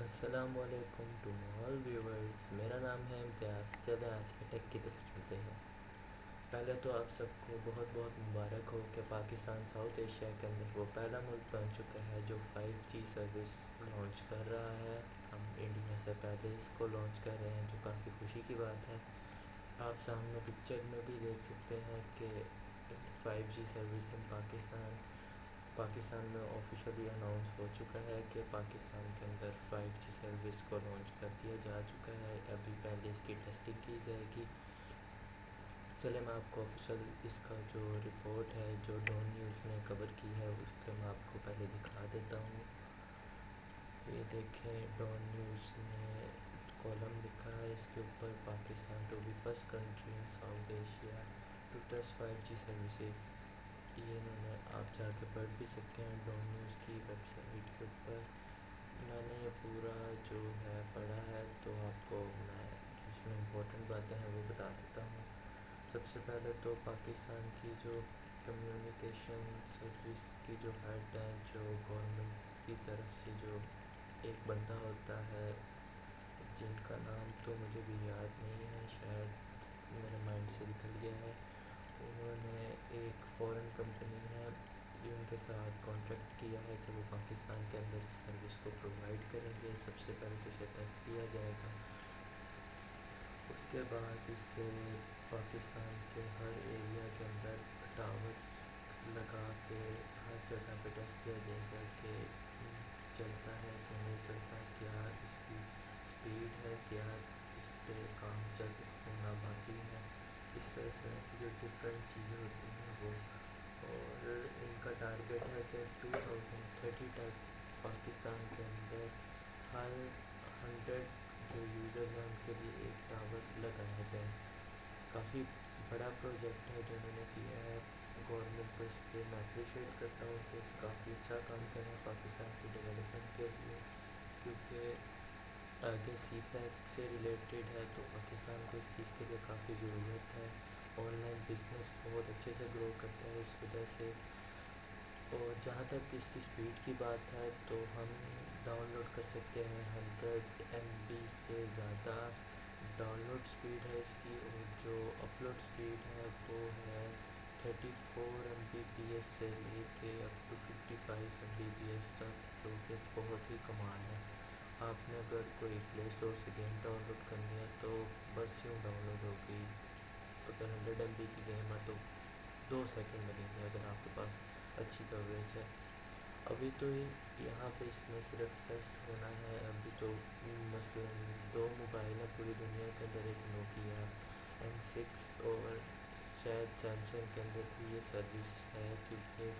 السلام علیکم to all viewers, میرا نام ہے امتیاز۔ چلیں آج کے ٹیک کی طرف چلتے ہیں۔ پہلے تو آپ سب کو بہت بہت مبارک ہو کہ پاکستان ساؤتھ ایشیا کے اندر وہ پہلا ملک بن چکا ہے جو 5G سروس لانچ کر رہا ہے۔ ہم انڈیا سے پہلے اس کو لانچ کر رہے ہیں، جو کافی خوشی کی بات ہے۔ آپ سامنے پکچر میں بھی دیکھ سکتے ہیں کہ 5G سروس ان پاکستان میں آفیشلی اناؤنس ہو چکا ہے کہ پاکستان کے اندر 5G سروس کو لانچ کر دیا جا چکا ہے۔ ابھی پہلے اس کی ٹیسٹنگ کی جائے گی۔ چلے میں آپ کو آفیشل اس کا جو رپورٹ ہے جو ڈون نیوز نے کور کی ہے اس کے میں آپ کو پہلے دکھا دیتا ہوں۔ یہ دیکھیں، ڈون نیوز نے کالم لکھا ہے اس کے اوپر، Pakistan to be first country in South Asia to test 5G services. یہ انہوں نے آپ جا کے پڑھ بھی سکتے ہیں ڈون نیوز کی ویب سائٹ کے اوپر۔ میں نے یہ پورا جو ہے پڑھا ہے، تو آپ کو میں جس میں امپورٹنٹ باتیں ہیں وہ بتا دیتا ہوں۔ سب سے پہلے تو پاکستان کی جو کمیونیکیشن سروس کی جو ہیڈ ہیں، جو گورنمنٹ کی طرف سے جو ایک بندہ ہوتا ہے جن کا نام تو مجھے بھی یاد نہیں ہے، شاید میرے مائنڈ سے نکل گیا ہے۔ انہوں نے ایک فورن کمپنی ہے ان کے ساتھ کانٹریکٹ کیا ہے کہ وہ پاکستان کے اندر اس سروس کو پرووائڈ کریں گے۔ سب سے پہلے تو اسے ٹیسٹ کیا جائے گا، اس کے بعد اس سے پاکستان کے ہر ایریا کے اندر ٹاور لگا کے ہر جگہ پہ ٹیسٹ کیا جائے گا کہ چلتا ہے کہ نہیں چلتا، کیا اس کی سپیڈ ہے، کیا اس پہ کام چل ہونا باقی ہے۔ اس طرح کی جو ڈفرینٹ چیزیں ہوتی ہیں وہ، اور ان کا ٹارگیٹ ہے کہ 2030 تک پاکستان کے اندر ہر 100 جو یوزر ہیں ان کے لیے ایک ٹاور لگایا جائے۔ کافی بڑا پروجیکٹ ہے جو انہوں نے کیا ہے۔ گورنمنٹ کو اس پہ میں اپریشیٹ کرتا ہوں کہ کافی اچھا کام کریں پاکستان کی ڈیولپمنٹ کے لیے، کیونکہ آگے سی پیک سے ریلیٹڈ ہے تو پاکستان کو اس چیز کے لیے کافی ضرورت ہے۔ آن لائن بزنس بہت اچھے سے گرو کرتا ہے اس وجہ سے۔ اور جہاں تک اس کی سپیڈ کی بات ہے تو ہم ڈاؤن لوڈ کر سکتے ہیں 100 MB سے زیادہ ڈاؤن لوڈ سپیڈ ہے اس کی، اور جو اپلوڈ سپیڈ ہے وہ ہے 34 Mbps سے لے کے اپ ٹو 55 Mbps تک، جو کہ بہت ہی کمال ہے۔ آپ نے اگر کوئی پلے اسٹور سے گیم ڈاؤن لوڈ کرنی ہے تو بس یوں ڈاؤن لوڈ ہوگی۔ اگر 100 MB کی گیم ہے تو 2 سیکنڈ لگیں گے اگر آپ کے پاس اچھی کوریج ہے۔ ابھی تو یہاں پہ اس میں صرف ٹیسٹ ہونا ہے۔ ابھی تو مثلاً 2 موبائل ہیں پوری دنیا کے اندر، ایک نوکیا N6 اور شاید سیمسنگ کے اندر بھی یہ سروس ہے، کیونکہ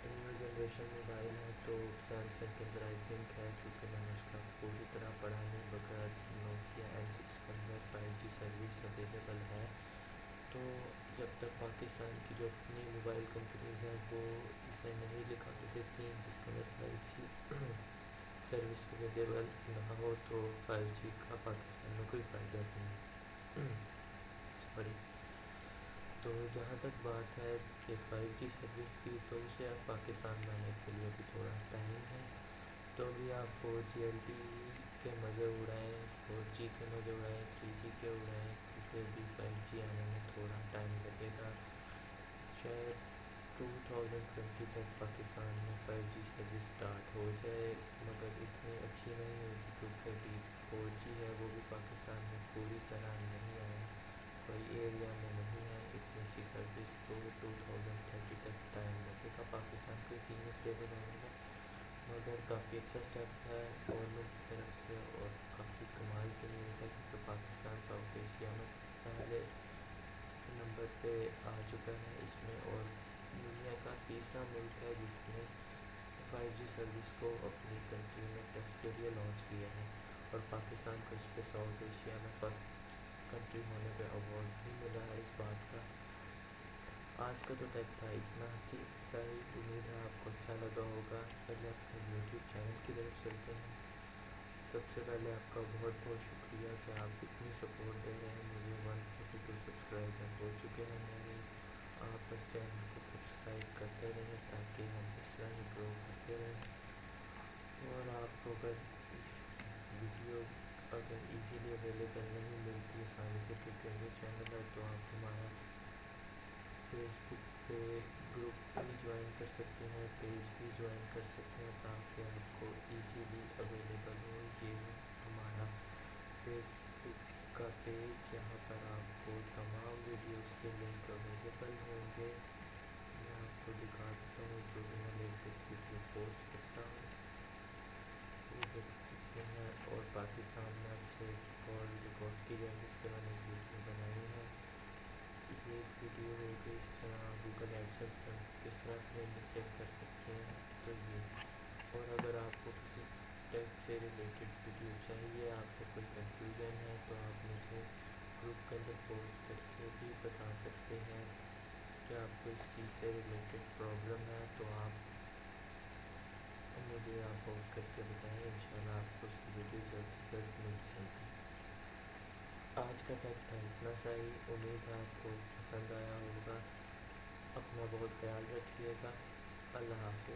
نیو جنریشن موبائل ہے تو سیمسنگ کے اندر آئی تھنک ہے، کیونکہ میں نے اس کا پوری طرح پڑھا نہیں، مگر نوکیا N6 کے اندر 5G سروس اویلیبل ہے۔ تو جب تک پاکستان کی جو اپنی موبائل کمپنیز ہیں وہ اسے نہیں دکھا دیتی جس کے اندر 5G سروس اویلیبل نہ ہو، تو 5G کا پاکستان میں کوئی فائدہ نہیں۔ سوری۔ تو جہاں تک بات ہے کہ 5G سروس کی، تو اسے اب پاکستان میں آنے کے لیے بھی تھوڑا ٹائم ہے۔ تو ابھی آپ 4G LTE کے مزے اڑائیں، 4G کے مزے اڑائیں، 3G کے اڑائیں، کیونکہ ابھی 5G آنے میں تھوڑا ٹائم لگے گا۔ شاید 2020 تک پاکستان میں 5G سروس اسٹارٹ ہو جائے، مگر اتنی اچھی نہیں ہوگی کیونکہ ابھی 4G ہے وہ بھی پاکستان میں پوری طرح نہیں آیا، کوئی ایریا میں نہیں ہے اتنی اچھی سروس، تو 2030 تک ٹائم لگے گا پاکستان کو اسی میں اسٹیبل ہونے میں۔ مگر کافی اچھا اسٹیپ ہے گورنمنٹ کی طرف سے، اور کافی کمال کی نیوز ہے، کیونکہ پاکستان ساؤتھ ایشیا میں پہلے نمبر پہ آ چکا ہے اس میں، اور دنیا کا تیسرا ملک ہے جس نے 5G سروس کو اپنی کنٹری میں ٹیسٹ کے لیے لانچ کیا ہے، اور پاکستان کو اس پہ ساؤتھ ایشیا میں فرسٹ کنٹری ہونے پہ ایوارڈ بھی ملا ہے اس بات کا۔ آج کا تو ٹیک تھا اتنا صحیح، امید ہے آپ کو اچھا لگا ہوگا۔ چلیے اپنے یوٹیوب چینل کی طرف چلتے ہیں۔ سب سے پہلے آپ کا بہت بہت شکریہ کہ آپ اتنی سپورٹ دے رہے ہیں مجھے۔ 142 سبسکرائبر ہو چکے ہیں میرے۔ آپ بس چینل کو سبسکرائب کرتے رہیں تاکہ ہم اس طرح ہی گرو کرتے رہیں، اور آپ کو اگر ویڈیو اگر ایزیلی اویلیبل نہیں ملتی ہے سانیہ کرکٹ کے چینل ہے تو آپ ہمارا فیس بک پہ گروپ بھی جوائن کر سکتے ہیں، پیج بھی جوائن کر سکتے ہیں تاکہ آپ کو ایزیلی اویلیبل ہو۔ یہ ہمارا فیس بک کا پیج، یہاں پر آپ کو تمام ویڈیوز کے لنک اویلیبل ہوں گے۔ میں آپ کو دکھا دیتا ہوں جو بھی میں لیٹسٹ ویڈیو پوسٹ کرتا ہوں وہ دیکھ سکتے ہیں، اور پاکستان میں اب سے ریکارڈ کی جائے جس پہ میں نے ویڈیو بنائی ہے۔ یہ ویڈیو ہو گئی اس طرح گوگل ایڈسنس پر کس طرح اپنے چیک کر سکتے ہیں تو یہ، اور اگر آپ کو کسی ٹیک سے ریلیٹڈ ویڈیو چاہیے، آپ کو کوئی کنفیوژن ہے تو آپ مجھے گروپ کے اندر پوسٹ کر کے بھی بتا سکتے ہیں کہ آپ کو اس چیز سے ریلیٹڈ پرابلم ہے تو مجھے آپ پوسٹ کر کے بتائیں، انشاءاللہ آپ کو اس کی ویڈیو جلد سے جلد مل جائے گی۔ آج کا ٹیک تھا اتنا سا ہی، امید ہے آپ کو پسند آیا ہوگا۔ اپنا بہت خیال رکھیے گا، اللہ حافظ۔